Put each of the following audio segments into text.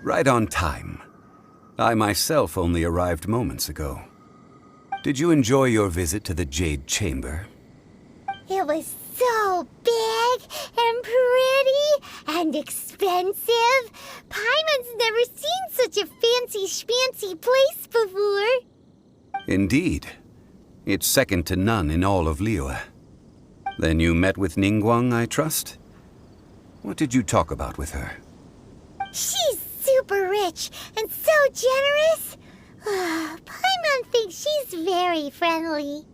Right on time. I myself only arrived moments ago. Did you enjoy your visit to the Jade Chamber? It was so big and pretty and expensive. Paimon's never seen such a fancy schmancy place before. Indeed. It's second to none in all of Liyue. Then you met with Ningguang, I trust? What did you talk about with her? She's super rich and so generous. Paimon thinks she's very friendly.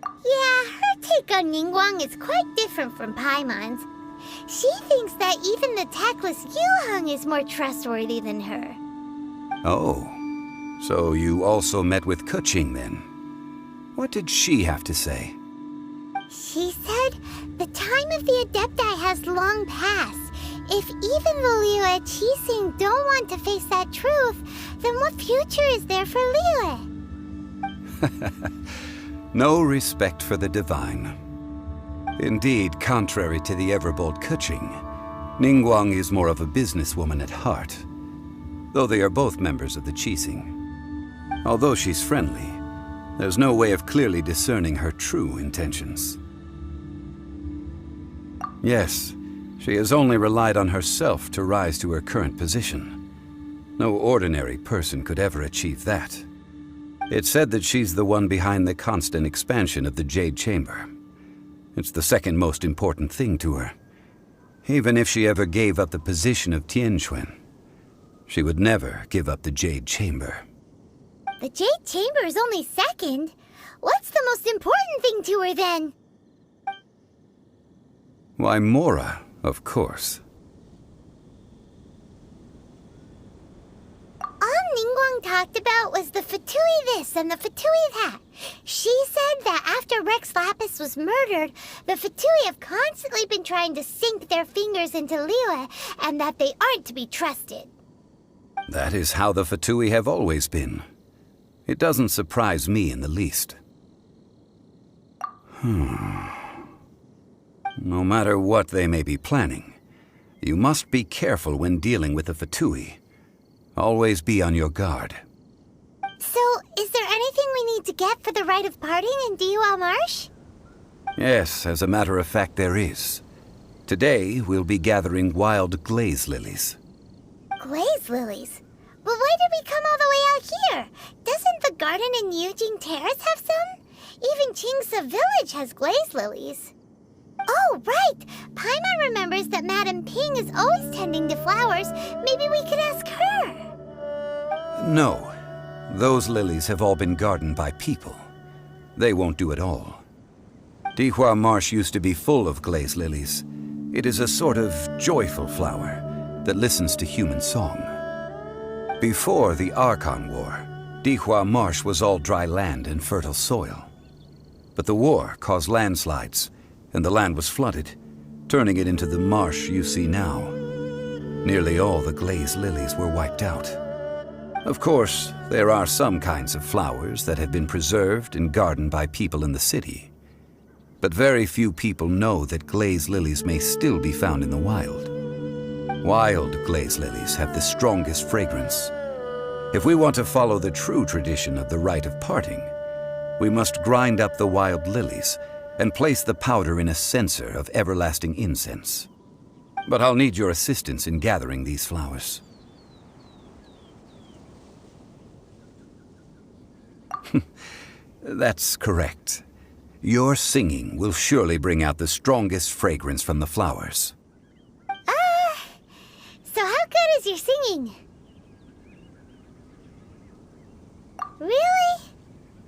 Yeah, her take on Ningguang is quite different from Paimon's. She thinks that even the tactless Yuheng is more trustworthy than her. Oh, so you also met with Keqing then? What did she have to say? She said the time of the Adepti has long passed. If even the Liyue Qixing don't want to face that truth, then what future is there for Liyue? No respect for the divine. Indeed, contrary to the ever-bold Keqing, Ningguang is more of a businesswoman at heart, though they are both members of the Qixing. Although she's friendly, there's no way of clearly discerning her true intentions. Yes, she has only relied on herself to rise to her current position. No ordinary person could ever achieve that. It's said that she's the one behind the constant expansion of the Jade Chamber. It's the second most important thing to her. Even if she ever gave up the position of Tianquan, she would never give up the Jade Chamber. The Jade Chamber is only second. What's the most important thing to her then? Why, Mora, of course. All Ningguang talked about was the Fatui this and the Fatui that. She said that after Rex Lapis was murdered, the Fatui have constantly been trying to sink their fingers into Liyue, and that they aren't to be trusted. That is how the Fatui have always been. It doesn't surprise me in the least. No matter what they may be planning, you must be careful when dealing with the Fatui. Always be on your guard. So, is there anything we need to get for the rite of parting in Dihua Marsh? Yes, as a matter of fact, there is. Today, we'll be gathering wild Glaze Lilies. Glaze Lilies? But why did we come all the way out here? Doesn't the garden in Yujing Terrace have some? Even Qingse Village has Glaze Lilies. Oh, right! Paimon remembers that Madame Ping is always tending to flowers. Maybe we could ask her. No. Those lilies have all been gardened by people. They won't do it all. Dihua Marsh used to be full of Glaze Lilies. It is a sort of joyful flower that listens to human song. Before the Archon War, Dihua Marsh was all dry land and fertile soil. But the war caused landslides, and the land was flooded, turning it into the marsh you see now. Nearly all the Glaze Lilies were wiped out. Of course, there are some kinds of flowers that have been preserved and gardened by people in the city. But very few people know that Glaze Lilies may still be found in the wild. Wild Glaze Lilies have the strongest fragrance. If we want to follow the true tradition of the rite of parting, we must grind up the wild lilies and place the powder in a censer of everlasting incense. But I'll need your assistance in gathering these flowers. That's correct. Your singing will surely bring out the strongest fragrance from the flowers. So how good is your singing? Really?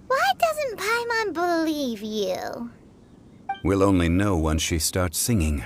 Why doesn't Paimon believe you? We'll only know once she starts singing.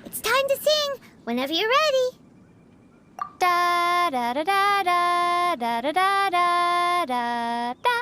It's time to sing, whenever you're ready. Da da da da da da da da da da.